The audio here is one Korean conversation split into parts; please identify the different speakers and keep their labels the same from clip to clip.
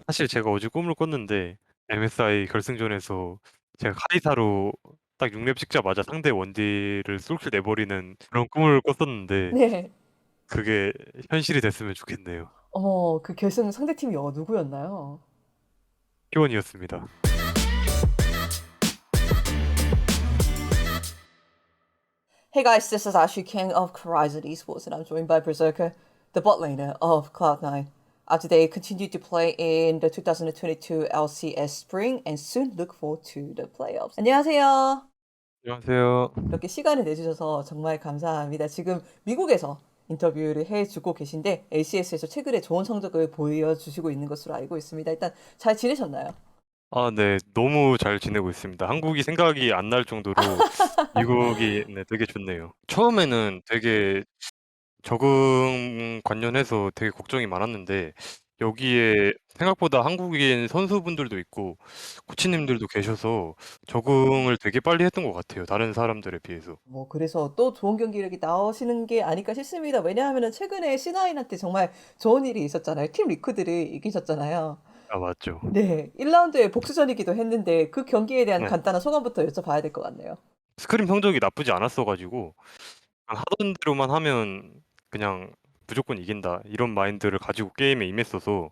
Speaker 1: 사실 제가 어제 꿈을 꿨는데 MSI 결승전에서 제가 카이사로 딱 6렙 찍자마자 상대 원딜을 솔킬 내버리는 그런 꿈을 꿨었는데
Speaker 2: 네.
Speaker 1: 그게 현실이 됐으면 좋겠네요.
Speaker 2: 그 결승 상대팀이 누구였나요?
Speaker 1: T1이었습니다.
Speaker 2: Hey guys, this is Ashley King of Horizon Esports, and I'm joined by Berserker, the bot laner of Cloud9. Today, continue to play in the 2022 LCS Spring, and soon look forward to the playoffs. 안녕하세요.
Speaker 1: 안녕하세요.
Speaker 2: 이렇게 시간을 내주셔서 정말 감사합니다. 지금 미국에서 인터뷰를 해주고 계신데 LCS에서 최근에 좋은 성적을 보여주시고 있는 것으로 알고 있습니다. 일단 잘 지내셨나요?
Speaker 1: 아, 네. 너무 잘 지내고 있습니다. 한국이 생각이 안 날 정도로 미국이 네, 되게 좋네요. 처음에는 되게 적응 관련해서 되게 걱정이 많았는데 여기에 생각보다 한국인 선수분들도 있고 코치님들도 계셔서 적응을 되게 빨리 했던 것 같아요. 다른 사람들에 비해서.
Speaker 2: 그래서 또 좋은 경기력이 나오시는 게 아닐까 싶습니다. 왜냐하면은 최근에 C9한테 정말 좋은 일이 있었잖아요. 팀 리퀴드를 이기셨잖아요.
Speaker 1: 아, 맞죠.
Speaker 2: 네. 1라운드에 복수전이기도 했는데 그 경기에 대한
Speaker 1: 네.
Speaker 2: 간단한 소감부터 여쭤봐야 될 것 같네요.
Speaker 1: 스크림 성적이 나쁘지 않았어가지고 그냥 하던 대로만 하면 그냥 무조건 이긴다 이런 마인드를 가지고 게임에 임했어서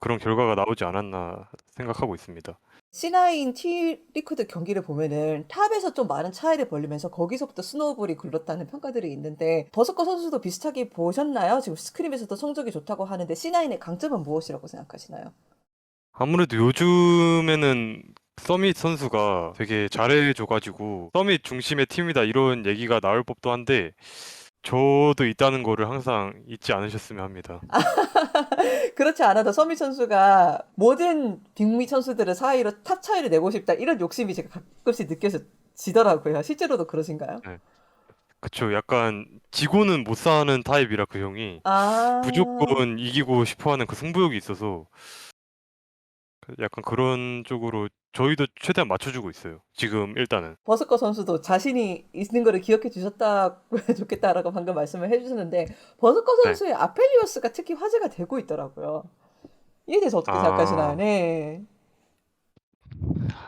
Speaker 1: 그런 결과가 나오지 않았나 생각하고 있습니다.
Speaker 2: C9 T 리퀴드 경기를 보면은 탑에서 좀 많은 차이를 벌리면서 거기서부터 스노우볼이 굴렀다는 평가들이 있는데 버서커 선수도 비슷하게 보셨나요? 지금 스크림에서도 성적이 좋다고 하는데 C9의 강점은 무엇이라고 생각하시나요?
Speaker 1: 아무래도 요즘에는 서밋 선수가 되게 잘해줘가지고 서밋 중심의 팀이다 이런 얘기가 나올 법도 한데 저도 있다는 거를 항상 잊지 않으셨으면 합니다.
Speaker 2: 그렇지 않아도 서밋 선수가 모든 빅미 선수들을 사이로 탑 차이를 내고 싶다 이런 욕심이 제가 가끔씩 느껴지더라고요. 실제로도 그러신가요?
Speaker 1: 네. 그쵸. 약간 지고는 못 사는 타입이라 그 형이
Speaker 2: 아,
Speaker 1: 무조건 이기고 싶어하는 그 승부욕이 있어서 약간 그런 쪽으로 저희도 최대한 맞춰주고 있어요. 지금 일단은.
Speaker 2: 버스커 선수도 자신이 있는 거를 기억해 주셨다 좋겠다라고 방금 말씀을 해주셨는데 버스커
Speaker 1: 네.
Speaker 2: 선수의 아펠리오스가 특히 화제가 되고 있더라고요. 이에 대해서 어떻게 생각하시나요?
Speaker 1: 아,
Speaker 2: 네.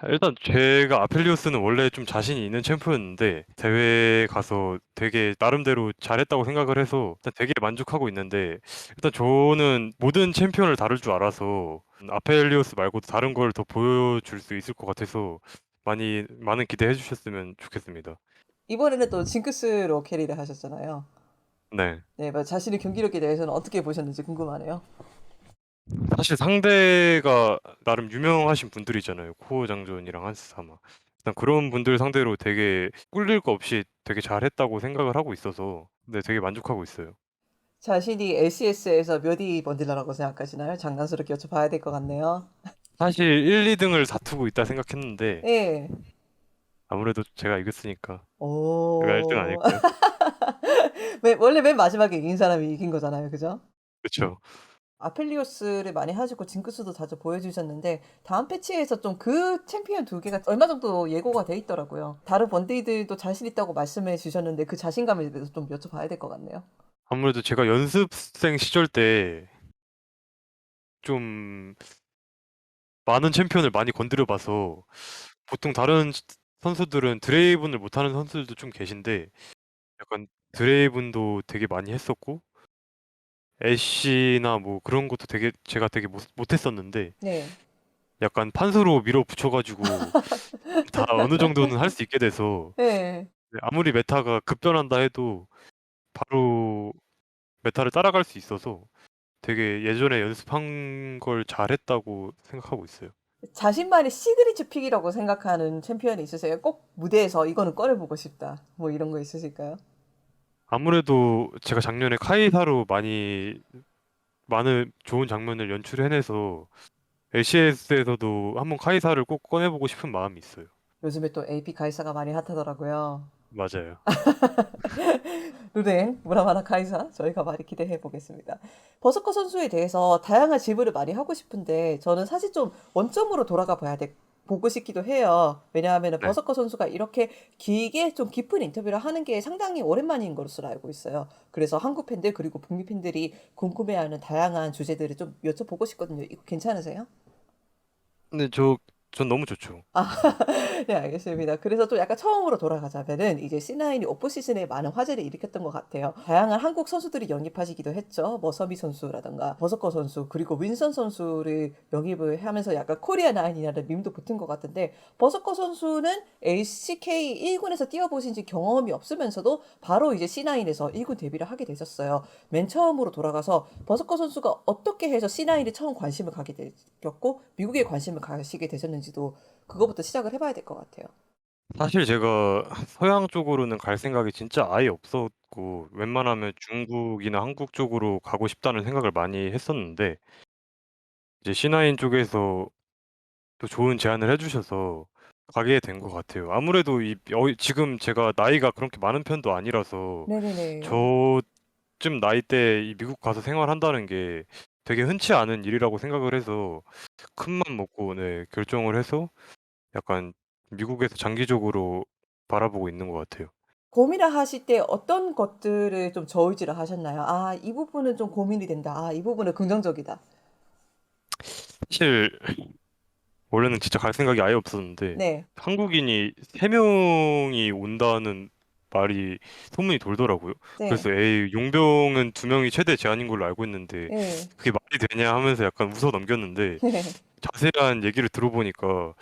Speaker 1: 일단 제가 아펠리오스는 원래 좀 자신이 있는 챔프였는데 대회 가서 되게 나름대로 잘했다고 생각을 해서 일단 되게 만족하고 있는데 일단 저는 모든 챔피언을 다룰 줄 알아서 아펠리오스 말고도 다른 걸 더 보여줄 수 있을 것 같아서 많은 기대해 주셨으면 좋겠습니다.
Speaker 2: 이번에는 또 징크스로 캐리를 하셨잖아요.
Speaker 1: 네.
Speaker 2: 네, 자신의 경기력에 대해서는 어떻게 보셨는지 궁금하네요.
Speaker 1: 사실 상대가 나름 유명하신 분들이잖아요. 코어 장전이랑 한스사마. 일단 그런 분들 상대로 되게 꿀릴 거 없이 되게 잘했다고 생각을 하고 있어서 네, 되게 만족하고 있어요.
Speaker 2: 자신이 LCS에서 몇 위 번딜러라고 생각하시나요? 장난스럽게 여쭤봐야 될 것 같네요.
Speaker 1: 사실 1, 2등을 다투고 있다 생각했는데
Speaker 2: 예.
Speaker 1: 아무래도 제가 이겼으니까 제가 1등
Speaker 2: 오.
Speaker 1: 아닐까요?
Speaker 2: 원래 맨 마지막에 이긴 사람이 이긴 거잖아요. 그죠?
Speaker 1: 그쵸.
Speaker 2: 아펠리오스를 많이 하시고 징크스도 자주 보여주셨는데 다음 패치에서 좀 그 챔피언 두 개가 얼마 정도 예고가 돼 있더라고요. 다른 번디들도 자신 있다고 말씀해 주셨는데 그 자신감에 대해서 좀 여쭤봐야 될 것 같네요.
Speaker 1: 아무래도 제가 연습생 시절 때 좀 많은 챔피언을 많이 건드려 봐서 보통 다른 선수들은 드레이븐을 못하는 선수들도 좀 계신데 약간 드레이븐도 되게 많이 했었고 애쉬나 뭐 그런 것도 되게 제가 되게 못했었는데
Speaker 2: 네.
Speaker 1: 약간 판수로 밀어붙여가지고 다 어느 정도는 할 수 있게 돼서
Speaker 2: 네.
Speaker 1: 네, 아무리 메타가 급변한다 해도 바로 메타를 따라갈 수 있어서 되게 예전에 연습한 걸 잘했다고 생각하고 있어요.
Speaker 2: 자신만의 시그니처 픽이라고 생각하는 챔피언이 있으세요? 꼭 무대에서 이거는 꺼내보고 싶다. 뭐 이런 거 있으실까요?
Speaker 1: 아무래도 제가 작년에 카이사로 많은 좋은 장면을 연출해내서 LCS에서도 한번 카이사를 꼭 꺼내보고 싶은 마음이 있어요.
Speaker 2: 요즘에 또 AP 가이사가 많이 핫하더라고요.
Speaker 1: 맞아요.
Speaker 2: 루덴, 무라마나 카이사 저희가 많이 기대해 보겠습니다. 버스커 선수에 대해서 다양한 질문을 많이 하고 싶은데 저는 사실 좀 원점으로 돌아가 봐야 될 보고 싶기도 해요. 왜냐하면은
Speaker 1: 네.
Speaker 2: 버서커 선수가 이렇게 길게 좀 깊은 인터뷰를 하는 게 상당히 오랜만인 것으로 알고 있어요. 그래서 한국 팬들 그리고 북미 팬들이 궁금해하는 다양한 주제들을 좀 여쭤보고 싶거든요. 이거 괜찮으세요?
Speaker 1: 근데 전 너무 좋죠.
Speaker 2: 아 네 알겠습니다. 그래서 또 약간 처음으로 돌아가자면은 이제 C9이 오프 시즌에 많은 화제를 일으켰던 것 같아요. 다양한 한국 선수들이 영입하시기도 했죠. 뭐 서비 선수라든가 버서커 선수 그리고 윈선 선수를 영입을 하면서 약간 코리아 나인이라는 밈도 붙은 것 같은데 버서커 선수는 LCK 1군에서 뛰어보신 지 경험이 없으면서도 바로 이제 C9에서 1군 데뷔를 하게 되셨어요. 맨 처음으로 돌아가서 버서커 선수가 어떻게 해서 C9에 처음 관심을 가게 되셨고 미국에 관심을 가시게 되셨는지도 그거부터 시작을 해 봐야 될 것 같아요.
Speaker 1: 사실 제가 서양 쪽으로는 갈 생각이 진짜 아예 없었고 웬만하면 중국이나 한국 쪽으로 가고 싶다는 생각을 많이 했었는데 이제 C9 쪽에서 또 좋은 제안을 해 주셔서 가게 된 것 같아요. 아무래도 지금 제가 나이가 그렇게 많은 편도 아니라서
Speaker 2: 네네네.
Speaker 1: 저쯤 나이 때 이 미국 가서 생활한다는 게 되게 흔치 않은 일이라고 생각을 해서 큰맘 먹고 네 결정을 해서 약간 미국에서 장기적으로 바라보고 있는 것 같아요.
Speaker 2: 고민을 하실 때 어떤 것들을 좀 저울질을 하셨나요? '아 이 부분은 좀 고민이 된다. 아 이 부분은 긍정적이다.'
Speaker 1: 사실 원래는 진짜 갈 생각이 아예 없었는데
Speaker 2: 네.
Speaker 1: 한국인이 3 명이 온다는 말이 소문이 돌더라고요.
Speaker 2: 네.
Speaker 1: 그래서 '에이 용병은 2 명이 최대 제한인 걸로 알고 있는데
Speaker 2: 예.
Speaker 1: 그게 말이 되냐.' 하면서 약간 웃어 넘겼는데
Speaker 2: 네.
Speaker 1: 자세한 얘기를 들어보니까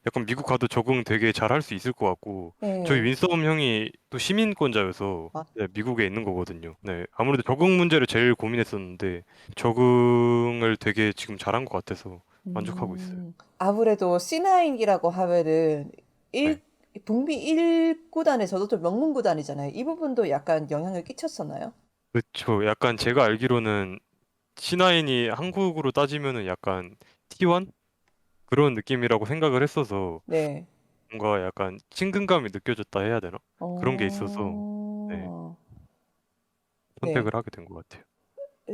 Speaker 1: 약간 미국 가도 적응 되게 잘할 수 있을 것 같고 저희
Speaker 2: 예.
Speaker 1: 윈썸 형이 또 시민권자여서
Speaker 2: 아
Speaker 1: 네 미국에 있는 거거든요. 네. 아무래도 적응 문제를 제일 고민했었는데 적응을 되게 지금 잘한 것 같아서 만족하고 있어요.
Speaker 2: 아무래도 C9이라고 하면은
Speaker 1: 네.
Speaker 2: 일 북미 1 구단에서도 좀 명문 구단이잖아요. 이 부분도 약간 영향을 끼쳤었나요?
Speaker 1: 그쵸. 약간 제가 알기로는 C9이 한국으로 따지면은 약간 T1 그런 느낌이라고 생각을 했어서
Speaker 2: 네.
Speaker 1: 뭔가 약간 친근감이 느껴졌다 해야 되나? 그런 게 있어서 네
Speaker 2: 어. 네.
Speaker 1: 선택을 하게 된 것 같아요.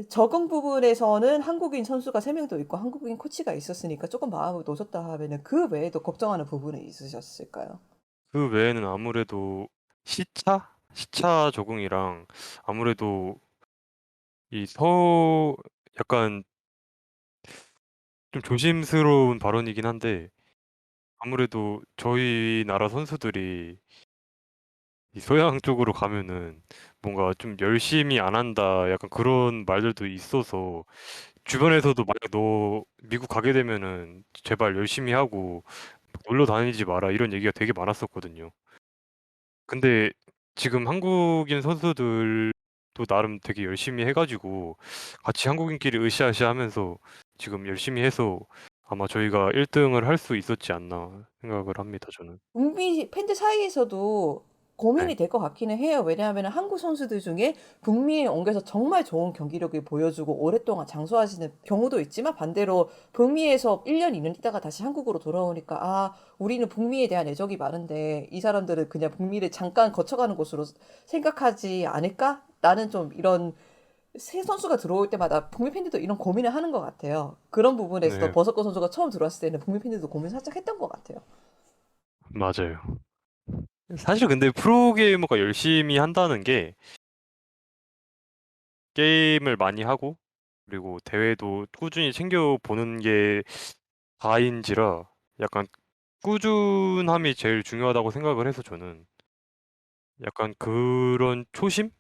Speaker 2: 적응 부분에서는 한국인 선수가 3 명도 있고 한국인 코치가 있었으니까 쪼끔 마음을 놓으셨다 하면은 그 외에도 걱정하는 부분은 있으셨을까요?
Speaker 1: 그 외에는 아무래도 시차 적응이랑 아무래도 이 서 약간 좀 조심스러운 발언이긴 한데 아무래도 저희 나라 선수들이 이 서양 쪽으로 가면은 뭔가 좀 "열심히 안 한다." 약간 그런 말들도 있어서 주변에서도 만약 "너 미국 가게 되면은 제발 열심히 하고 놀러 다니지 마라." 이런 얘기가 되게 많았었거든요. 근데 지금 한국인 선수들도 나름 되게 열심히 해 가지고 같이 한국인끼리 으쌰으쌰하면서 지금 열심히 해서 아마 저희가 1 등을 할 수 있었지 않나 생각을 합니다 저는.
Speaker 2: 북미 팬들 사이에서도 고민이
Speaker 1: 네.
Speaker 2: 될 것 같기는 해요. 왜냐하면은 한국 선수들 중에 북미에 옮겨서 정말 좋은 경기력을 보여주고 오랫동안 장수하시는 경우도 있지만 반대로 북미에서 1 년, 2년 있다가 다시 한국으로 돌아오니까 '아 우리는 북미에 대한 애정이 많은데 이 사람들은 그냥 북미를 잠깐 거쳐가는 곳으로 생각하지 않을까?'라는 좀 이런 새 선수가 들어올 때마다 북미 팬들도 이런 고민을 하는 것 같아요. 그런 부분에서도
Speaker 1: 네.
Speaker 2: 버서커 선수가 처음 들어왔을 때는 북미 팬들도 고민 살짝 했던 것 같아요.
Speaker 1: 맞아요. 사실 근데 프로게이머가 열심히 한다는 게 게임을 많이 하고 그리고 대회도 꾸준히 챙겨 보는 게 다인지라 약간 꾸준함이 제일 중요하다고 생각을 해서 저는 약간 그런 초심만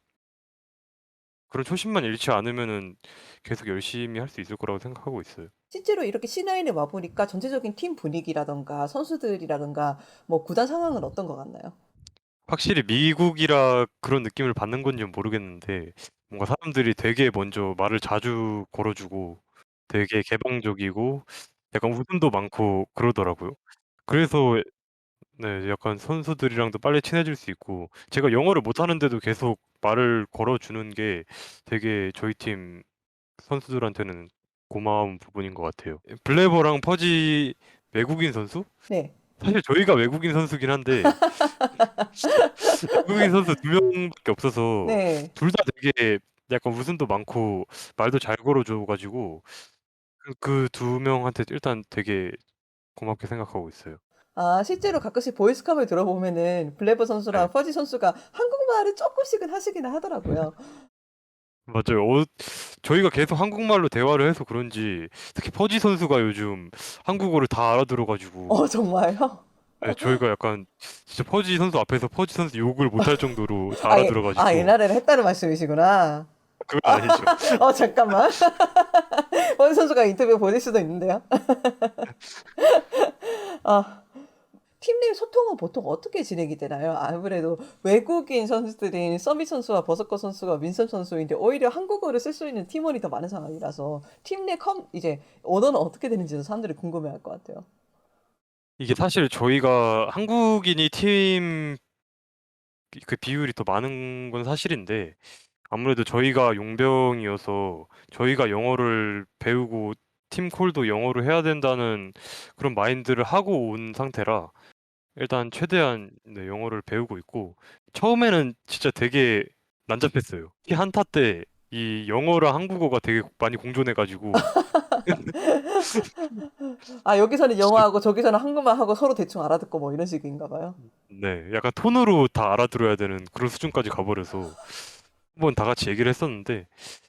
Speaker 1: 잃지 않으면은 계속 열심히 할 수 있을 거라고 생각하고 있어요.
Speaker 2: 실제로 이렇게 C9에 와 보니까 전체적인 팀 분위기라든가 선수들이라든가 뭐 구단 상황은 어떤 것 같나요?
Speaker 1: 확실히 미국이라 그런 느낌을 받는 건지는 모르겠는데 뭔가 사람들이 되게 먼저 말을 자주 걸어 주고 되게 개방적이고 약간 웃음도 많고 그러더라고요. 그래서 네 약간 선수들이랑도 빨리 친해질 수 있고 제가 영어를 못하는데도 계속 말을 걸어 주는 게 되게 저희 팀 선수들한테는 고마운 부분인 것 같아요. 블레버랑 퍼지 외국인 선수?
Speaker 2: 네.
Speaker 1: 사실 저희가 외국인 선수긴 한데 외국인 선수 2 명밖에 없어서
Speaker 2: 네.
Speaker 1: 둘 다 되게 약간 웃음도 많고 말도 잘 걸어 줘 가지고 그 2 명한테 일단 되게 고맙게 생각하고 있어요.
Speaker 2: 아 실제로 가끔씩 보이스캅을 들어보면은 블레버
Speaker 1: 네.
Speaker 2: 선수랑 퍼지 선수가 한국말을 쪼끔씩은 하시기는 하더라고요.
Speaker 1: 맞아요. 저희가 계속 한국말로 대화를 해서 그런지 특히 퍼지 선수가 요즘 한국어를 다 알아들어 가지고
Speaker 2: 정말요?
Speaker 1: 예 저희가 약간 진짜 퍼지 선수 앞에서 퍼지 선수 욕을 못할 정도로 다
Speaker 2: 아 예
Speaker 1: 알아들어 가지고
Speaker 2: 옛날에는 했다는 말씀이시구나.
Speaker 1: 그건 아니죠.
Speaker 2: 잠깐만. 퍼지 선수가 인터뷰 보실 수도 있는데요. 아 팀 내 소통은 보통 어떻게 진행이 되나요? 아무래도 외국인 선수들인 서밋 선수와 버서커 선수가 윈선 선수인데 오히려 한국어를 쓸 수 있는 팀원이 더 많은 상황이라서 팀 내 이제 언어는 어떻게 되는지도 사람들이 궁금해할 것 같아요.
Speaker 1: 이게 사실 저희가 한국인이 팀 그 비율이 더 많은 건 사실인데 아무래도 저희가 용병이어서 저희가 영어를 배우고 팀 콜도 영어로 해야 된다는 그런 마인드를 하고 온 상태라 일단 최대한 네 영어를 배우고 있고 처음에는 진짜 되게 난잡했어요. 특히 한타 때 이 영어랑 한국어가 되게 많이 공존해 가지고
Speaker 2: 아 여기서는
Speaker 1: 진짜
Speaker 2: 영어하고 저기서는 한국말 하고 서로 대충 알아듣고 뭐 이런 식인가 봐요.
Speaker 1: 네 약간 톤으로 다 알아들어야 되는 그런 수준까지 가 버려서 한번 다 같이 얘기를 했었는데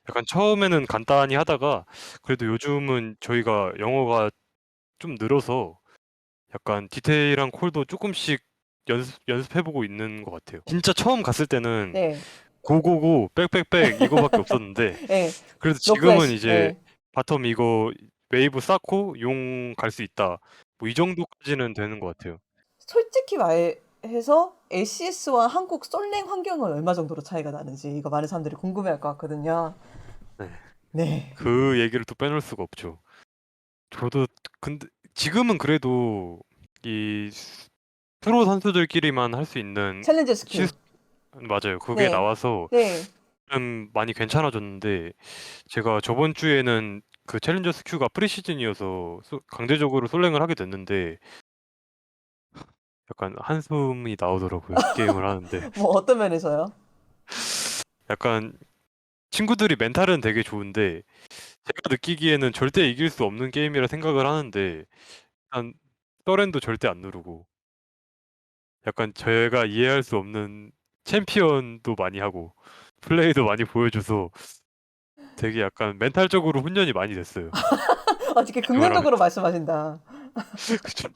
Speaker 1: 약간 처음에는 간단히 하다가 그래도 요즘은 저희가 영어가 좀 늘어서 약간 디테일한 콜도 쪼끔씩 연습해 보고 있는 것 같아요. 진짜 처음 갔을 때는
Speaker 2: 네.
Speaker 1: 고고고 백백백 이거밖에 없었는데
Speaker 2: 예.
Speaker 1: 그래도
Speaker 2: 노
Speaker 1: 지금은
Speaker 2: 플래시.
Speaker 1: 이제
Speaker 2: 예.
Speaker 1: 바텀 이거 웨이브 쌓고 용 갈 수 있다. 뭐 이 정도까지는 되는 것 같아요.
Speaker 2: 솔직히 말해서 LCS와 한국 솔랭 환경은 얼마 정도로 차이가 나는지 이거 많은 사람들이 궁금해할 것 같거든요.
Speaker 1: 네.
Speaker 2: 네.
Speaker 1: 그 얘기를 또 빼놓을 수가 없죠. 저도 근데 지금은 그래도 이 프로 선수들끼리만 할 수 있는
Speaker 2: 챌린저스 큐.
Speaker 1: 시스 맞아요. 그게
Speaker 2: 네.
Speaker 1: 나와서
Speaker 2: 네.
Speaker 1: 좀 많이 괜찮아졌는데 제가 저번 주에는 그 챌린저스 큐가 프리시즌이어서 강제적으로 솔랭을 하게 됐는데 약간 한숨이 나오더라고요, 게임을 하는데.
Speaker 2: 뭐 어떤 면에서요?
Speaker 1: 약간 친구들이 멘탈은 되게 좋은데 제가 느끼기에는 절대 이길 수 없는 게임이라 생각을 하는데 일단 서렌도 절대 안 누르고 약간 제가 이해할 수 없는 챔피언도 많이 하고 플레이도 많이 보여줘서 되게 약간 멘탈적으로 훈련이 많이 됐어요,
Speaker 2: 되게
Speaker 1: 게임을 하면서.
Speaker 2: 긍정적으로 말씀하신다.
Speaker 1: 그쵸.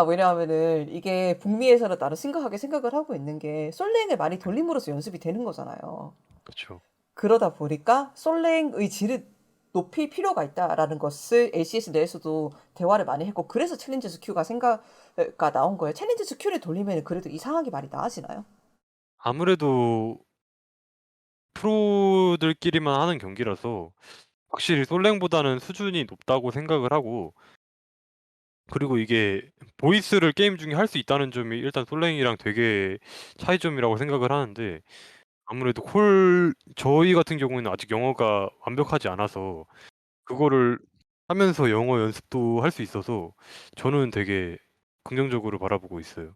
Speaker 2: 왜냐하면은 이게 북미에서는 나름 심각하게 생각을 하고 있는 게 솔랭을 많이
Speaker 1: 네.
Speaker 2: 돌림으로써 연습이 되는 거잖아요.
Speaker 1: 그쵸.
Speaker 2: 그러다 보니까 솔랭의 질을 높일 필요가 있다라는 것을 LCS 내에서도 대화를 많이 했고 그래서 챌린저스 큐가 생각가 나온 거예요. 챌린저스 큐를 돌리면은 그래도 이 상황이 많이 나아지나요?
Speaker 1: 아무래도 프로들끼리만 하는 경기라서 확실히 솔랭보다는 수준이 높다고 생각을 하고 그리고 이게 보이스를 게임 중에 할 수 있다는 점이 일단 솔랭이랑 되게 차이점이라고 생각을 하는데 아무래도 저희 같은 경우에는 아직 영어가 완벽하지 않아서 그거를 하면서 영어 연습도 할 수 있어서 저는 되게 긍정적으로 바라보고 있어요.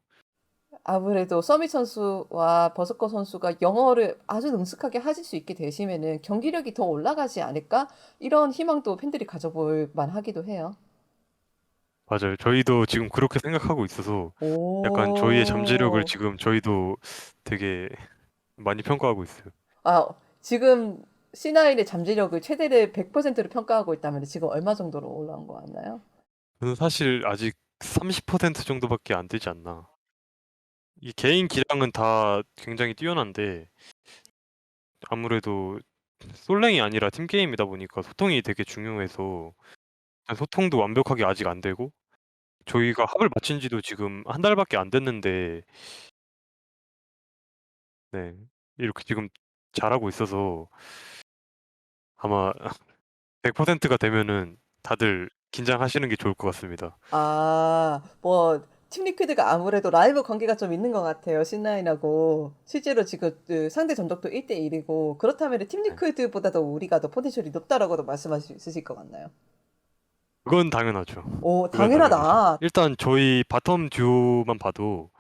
Speaker 2: 아무래도 서밋 선수와 버서커 선수가 영어를 아주 능숙하게 하실 수 있게 되시면은 '경기력이 더 올라가지 않을까?' 이런 희망도 팬들이 가져볼 만하기도 해요.
Speaker 1: 맞아요. 저희도 지금 그렇게 생각하고 있어서 약간 저희의 잠재력을
Speaker 2: 오.
Speaker 1: 지금 저희도 되게 많이 평가하고 있어요.
Speaker 2: 아 지금 C9의 잠재력을 최대를 100%로 평가하고 있다면 지금 얼마 정도로 올라온 것 같나요?
Speaker 1: 저는 사실 아직 30% 정도밖에 안 되지 않나. 이 개인 기량은 다 굉장히 뛰어난데 아무래도 솔랭이 아니라 팀 게임이다 보니까 소통이 되게 중요해서 소통도 완벽하게 아직 안 되고 저희가 합을 맞춘 지도 지금 한 달밖에 안 됐는데 네 이렇게 지금 잘하고 있어서 아마 100%가 되면은 다들 긴장하시는 게 좋을 것 같습니다.
Speaker 2: 뭐 팀 리퀴드가 아무래도 라이벌 관계가 좀 있는 것 같아요, C9하고. 실제로 지금 상대 전적도 1대 1이고 그렇다면은 팀
Speaker 1: 네.
Speaker 2: 리퀴드보다도 우리가 더 포텐셜이 높다라고도 말씀하실 수 있으실 것 같나요?
Speaker 1: 그건 당연하죠.
Speaker 2: 오
Speaker 1: 그건 당연하죠.
Speaker 2: 당연하다.
Speaker 1: 일단 저희 바텀 듀오만 봐도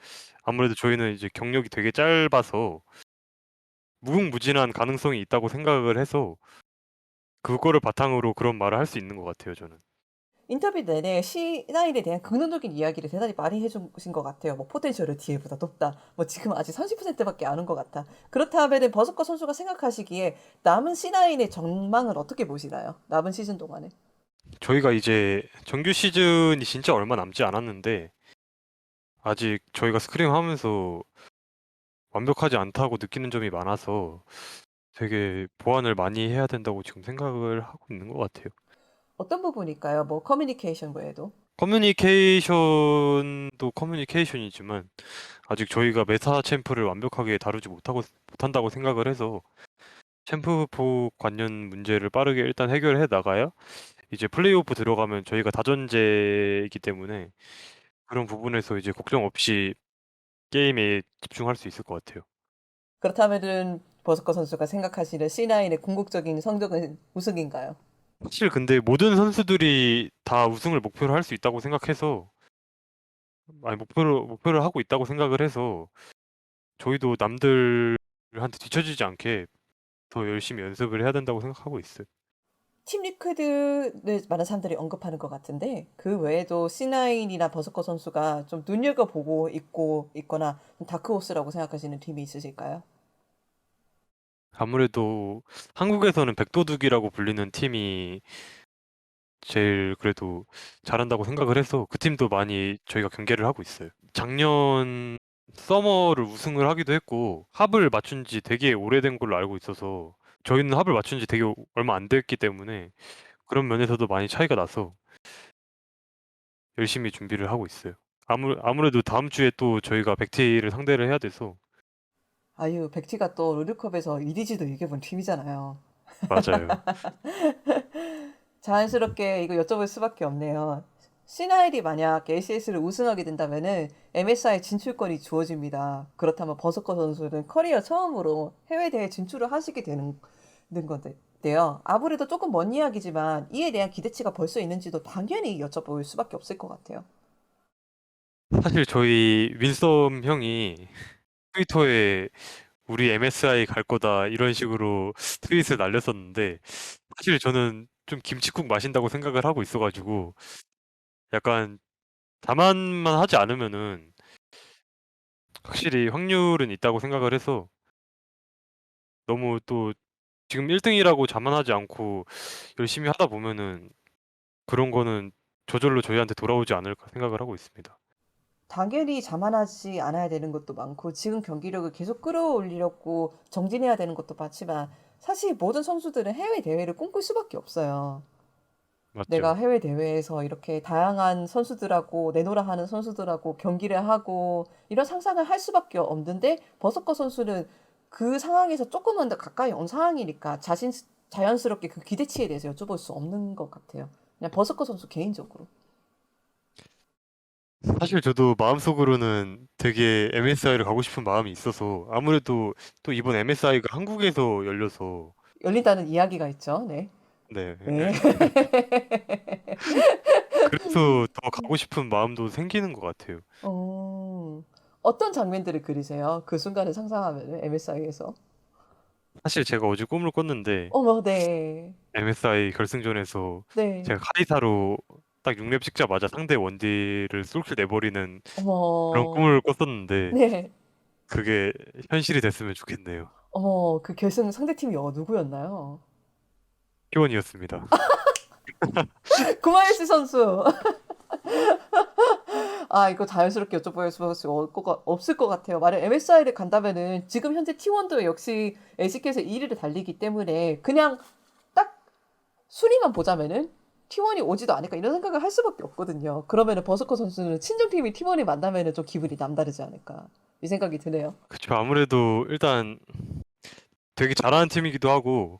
Speaker 1: 아무래도 저희는 이제 경력이 되게 짧아서 무궁무진한 가능성이 있다고 생각을 해서 그거를 바탕으로 그런 말을 할 수 있는 것 같아요 저는.
Speaker 2: 인터뷰 내내 C9에 대한 긍정적인 이야기를 대단히 많이 해주신 것 같아요. 뭐 포텐셜은 DL보다 높다. 뭐 지금 아직 30%밖에 안 온 것 같아. 그렇다면은 버스커 선수가 생각하시기에 남은 C9의 전망을 어떻게 보시나요? 남은 시즌 동안에.
Speaker 1: 저희가 이제 정규 시즌이 진짜 얼마 남지 않았는데 아직 저희가 스크림 하면서 완벽하지 않다고 느끼는 점이 많아서 되게 보완을 많이 해야 된다고 지금 생각을 하고 있는 것 같아요.
Speaker 2: 어떤 부분일까요? 뭐 커뮤니케이션 외에도.
Speaker 1: 커뮤니케이션도 커뮤니케이션이지만 아직 저희가 메타 챔프를 완벽하게 다루지 못한다고 생각을 해서 챔프포 관련 문제를 빠르게 일단 해결해 나가야 이제 플레이오프 들어가면 저희가 다전제이기 때문에 그런 부분에서 이제 걱정 없이 게임에 집중할 수 있을 것 같아요.
Speaker 2: 그렇다면은 버스커 선수가 생각하시는 C9의 궁극적인 성적은 우승인가요?
Speaker 1: 사실 근데 모든 선수들이 다 우승을 목표로 할 수 있다고 생각해서 아니 목표를 하고 있다고 생각을 해서 저희도 남들한테 뒤처지지 않게 더 열심히 연습을 해야 된다고 생각하고 있어요.
Speaker 2: 팀 리퀴드를 많은 사람들이 언급하는 것 같은데 그 외에도 C9이나 버스커 선수가 좀 눈여겨보고 있거나 좀 다크호스라고 생각하시는 팀이 있으실까요?
Speaker 1: 아무래도 한국에서는 백도둑이라고 불리는 팀이 제일 그래도 잘한다고 생각을 해서 그 팀도 많이 저희가 경계를 하고 있어요. 작년 서머를 우승을 하기도 했고 합을 맞춘 지 되게 오래된 걸로 알고 있어서 저희는 합을 맞춘 지 되게 얼마 안 됐기 때문에 그런 면에서도 많이 차이가 나서 열심히 준비를 하고 있어요. 아무래도 다음 주에 또 저희가 백티를 상대를 해야 돼서
Speaker 2: 아유, 백티가 또 롤드컵에서 이리지도 이겨본 팀이잖아요.
Speaker 1: 맞아요.
Speaker 2: 자연스럽게 이거 여쭤볼 수밖에 없네요. C9이 만약 ACS를 우승하게 된다면은 MSI 진출권이 주어집니다. 그렇다면 버서커 선수는 커리어 처음으로 해외 대회 진출을 하시게 되는 건데요. 아무래도 조금 먼 이야기지만 이에 대한 기대치가 벌써 있는지도 당연히 여쭤볼 수밖에 없을 것 같아요.
Speaker 1: 사실 저희 윈썸 형이 트위터에 우리 MSI 갈 거다 이런 식으로 트윗을 날렸었는데 사실 저는 좀 김칫국 마신다고 생각을 하고 있어가지고 약간 자만만 하지 않으면은 확실히 확률은 있다고 생각을 해서 너무 또 지금 1등이라고 자만하지 않고 열심히 하다 보면은 그런 거는 저절로 저희한테 돌아오지 않을까 생각을 하고 있습니다.
Speaker 2: 당연히 자만하지 않아야 되는 것도 많고 지금 경기력을 계속 끌어올리려고 정진해야 되는 것도 많지만 사실 모든 선수들은 해외 대회를 꿈꿀 수밖에 없어요. 내가
Speaker 1: 맞죠?
Speaker 2: 해외 대회에서 이렇게 다양한 선수들하고 내노라 하는 선수들하고 경기를 하고 이런 상상을 할 수밖에 없는데 버서커 선수는 그 상황에서 조금은 더 가까이 온 상황이니까 자연스럽게 그 기대치에 대해서 여쭤볼 수 없는 것 같아요. 그냥 버서커 선수 개인적으로.
Speaker 1: 사실 저도 마음속으로는 되게 MSI를 가고 싶은 마음이 있어서 아무래도 또 이번 MSI가 한국에서 열려서
Speaker 2: 열린다는 이야기가 있죠. 네.
Speaker 1: 네.
Speaker 2: 네.
Speaker 1: 그래서 더 가고 싶은 마음도 생기는 것 같아요.
Speaker 2: 어, 어떤 장면들을 그리세요? 그 순간을 상상하면 MSI에서.
Speaker 1: 사실 제가 어제 꿈을 꿨는데
Speaker 2: 어머, 네.
Speaker 1: MSI 결승전에서
Speaker 2: 네.
Speaker 1: 제가 카이사로 딱 6렙 찍자마자 상대 원딜을 쏠킬 내버리는 그런
Speaker 2: 어머,
Speaker 1: 꿈을 꿨었는데
Speaker 2: 네.
Speaker 1: 그게 현실이 됐으면 좋겠네요.
Speaker 2: 어머, 그 결승 상대팀이 누구였나요?
Speaker 1: T1이었습니다.
Speaker 2: 구마유시 선수. 아, 이거 자연스럽게 여쭤볼 수밖에 없을 것 같아요. 만약 MSI를 간다면은 지금 현재 T1도 역시 LCK에서 1위를 달리기 때문에 그냥 딱 순위만 보자면은 T1이 오지도 않을까 이런 생각을 할 수밖에 없거든요. 그러면은 버스커 선수는 친정팀이 T1이 만나면은 좀 기분이 남다르지 않을까 이 생각이 드네요.
Speaker 1: 그쵸. 아무래도 일단 되게 잘하는 팀이기도 하고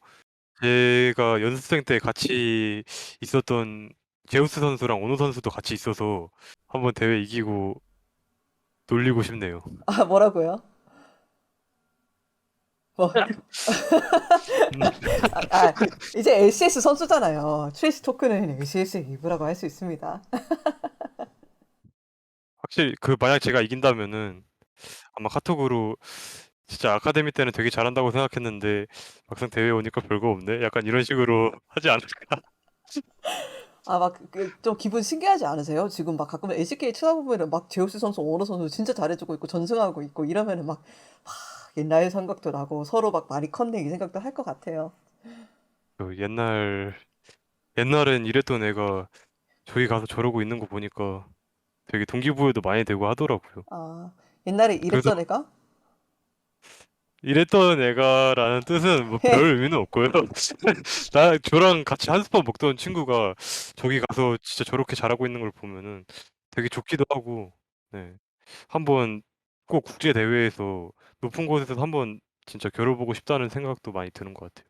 Speaker 1: 제가 연습생 때 같이 있었던 제우스 선수랑 오노 선수도 같이 있어서 한번 대회 이기고 놀리고 싶네요.
Speaker 2: 아, 뭐라고요? 뭐,
Speaker 1: 음,
Speaker 2: 이제 LCS 선수잖아요. 트레이스 토크는 LCS의 일부라고 할 수 있습니다.
Speaker 1: 확실히 그 만약 제가 이긴다면은 아마 카톡으로 진짜 아카데미 때는 되게 잘한다고 생각했는데 막상 대회 오니까 별거 없네. 약간 이런 식으로 하지 않을까.
Speaker 2: 막 좀 기분 신기하지 않으세요? 지금 막 가끔 LCK 쳐다보면은 막 제우스 선수, 오너 선수 진짜 잘해주고 있고 전승하고 있고 이러면은 막 옛날 생각도 나고 서로 막 많이 컸네 이 생각도 할 것 같아요.
Speaker 1: 그 옛날엔 이랬던 애가 저기 가서 저러고 있는 거 보니까 되게 동기부여도 많이 되고 하더라고요.
Speaker 2: 아, 옛날에
Speaker 1: 그래서
Speaker 2: 이랬던 애가?
Speaker 1: 이랬던 애가라는 뜻은 뭐 별 의미는 없고요. 저랑 같이 한솥밥 먹던 친구가 저기 가서 진짜 저렇게 잘하고 있는 걸 보면은 되게 좋기도 하고, 네. 한번 꼭 국제 대회에서 높은 곳에서 한번 진짜 겨뤄보고 싶다는 생각도 많이 드는 것 같아요.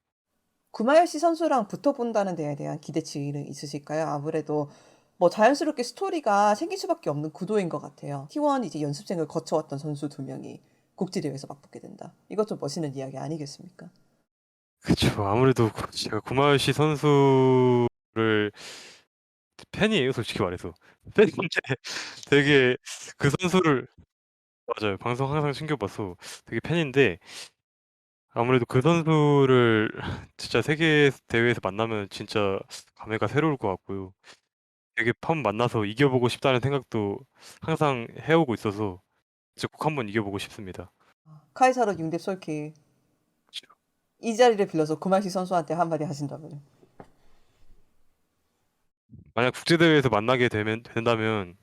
Speaker 2: 구마요시 선수랑 붙어본다는 데에 대한 기대치는 있으실까요? 아무래도 뭐 자연스럽게 스토리가 생길 수밖에 없는 구도인 것 같아요. T1 이제 연습생을 거쳐왔던 선수 두 명이 국제대회에서 맞붙게 된다. 이것 좀 멋있는 이야기 아니겠습니까?
Speaker 1: 그쵸. 아무래도 제가 구마유시 선수를 팬이에요, 솔직히 말해서. 팬인데 되게 그 선수를, 맞아요. 방송 항상 챙겨봐서 되게 팬인데 아무래도 그 선수를 진짜 세계 대회에서 만나면 진짜 감회가 새로울 것 같고요. 되게 한번 만나서 이겨보고 싶다는 생각도 항상 해오고 있어서 진짜 꼭 한번 이겨보고 싶습니다.
Speaker 2: 카이사르 융뎁 솔키
Speaker 1: 그쵸.
Speaker 2: 이 자리를 빌려서 구마요시 선수한테 한마디 하신다면
Speaker 1: 만약 국제대회에서 만나게 된다면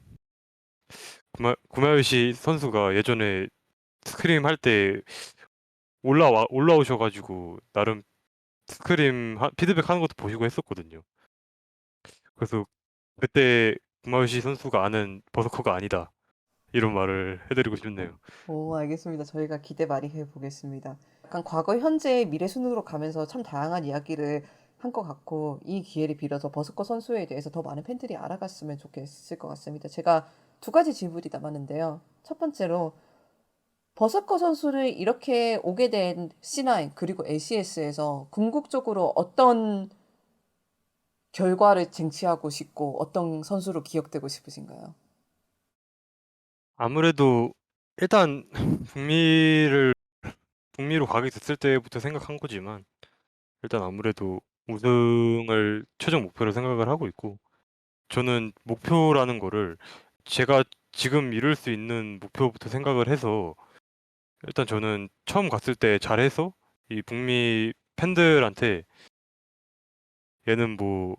Speaker 1: 구마유시 선수가 예전에 스크림 할 때 올라오셔가지고 나름 스크림 피드백 하는 것도 보시고 했었거든요. 그래서 그때 구마유시 선수가 아는 버서커가 아니다, 이런 말을 해드리고 싶네요.
Speaker 2: 오, 알겠습니다. 저희가 기대 많이 해보겠습니다. 약간 과거, 현재, 미래 순으로 가면서 참 다양한 이야기를 한 것 같고 이 기회를 빌어서 버스커 선수에 대해서 더 많은 팬들이 알아갔으면 좋겠을 것 같습니다. 제가 두 가지 질문이 남았는데요. 첫 번째로 버스커 선수를 이렇게 오게 된 C9 그리고 LCS에서 궁극적으로 어떤 결과를 쟁취하고 싶고 어떤 선수로 기억되고 싶으신가요?
Speaker 1: 아무래도 일단 북미를 북미로 가게 됐을 때부터 생각한 거지만 일단 아무래도 우승을 최종 목표로 생각을 하고 있고, 저는 목표라는 거를 제가 지금 이룰 수 있는 목표부터 생각을 해서 일단 저는 처음 갔을 때 잘해서 이 북미 팬들한테 얘는 뭐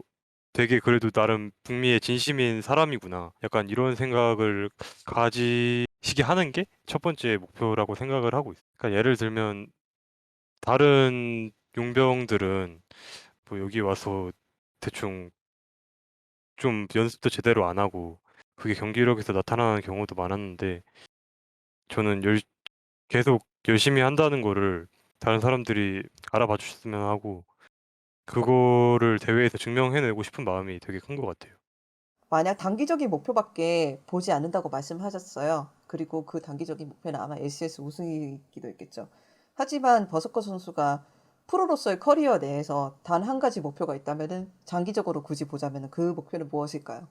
Speaker 1: 되게 그래도 나름 북미의 진심인 사람이구나, 약간 이런 생각을 가지시게 하는 게 첫 번째 목표라고 생각을 하고 있어요. 그러니까 예를 들면 다른 용병들은 뭐 여기 와서 대충 좀 연습도 제대로 안 하고 그게 경기력에서 나타나는 경우도 많았는데, 저는 계속 열심히 한다는 거를 다른 사람들이 알아봐 주셨으면 하고 그거를 대회에서 증명해내고 싶은 마음이 되게 큰 것 같아요.
Speaker 2: 만약 단기적인 목표밖에 보지 않는다고 말씀하셨어요. 그리고 그 단기적인 목표는 아마 LCS 우승이기도 했겠죠. 하지만 버스커 선수가 프로로서의 커리어 내에서 단 한 가지 목표가 있다면은 장기적으로 굳이 보자면은 그 목표는 무엇일까요?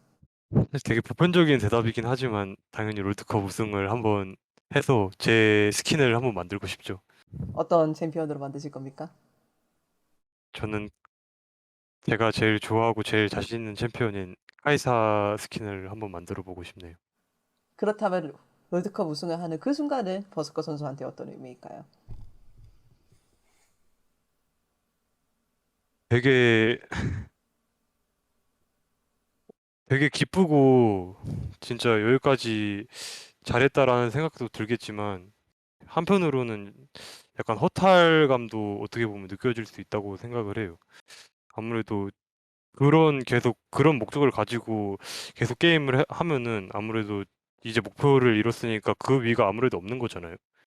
Speaker 1: 사실 되게 보편적인 대답이긴 하지만 당연히 롤드컵 우승을 한번 해서 제 스킨을 한번 만들고 싶죠.
Speaker 2: 어떤 챔피언으로 만드실 겁니까?
Speaker 1: 저는 제가 제일 좋아하고 제일 자신 있는 챔피언인 카이사 스킨을 한번 만들어 보고 싶네요.
Speaker 2: 그렇다면 롤드컵 우승을 하는 그 순간은 버스커 선수한테 어떤 의미일까요?
Speaker 1: 되게 되게 기쁘고 진짜 여기까지 잘했다라는 생각도 들겠지만 한편으로는 약간 허탈감도 어떻게 보면 느껴질 수 있다고 생각을 해요. 아무래도 계속 그런 목적을 가지고 계속 게임을 하면은 아무래도 이제 목표를 이뤘으니까 그 위가 아무래도 없는 거잖아요.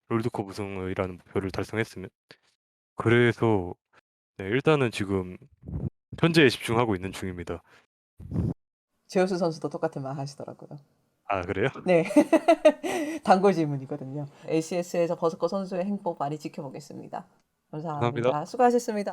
Speaker 1: 롤드컵 우승이라는 목표를 달성했으면. 그래서 네, 일단은 지금 현재에 집중하고 있는 중입니다.
Speaker 2: 제우스 선수도 똑같은 말 하시더라고요.
Speaker 1: 아, 그래요?
Speaker 2: 네. 단골 질문이거든요. ACS에서 버스커 선수의 행복 많이 지켜보겠습니다.
Speaker 1: 감사합니다.
Speaker 2: 감사합니다. 수고하셨습니다.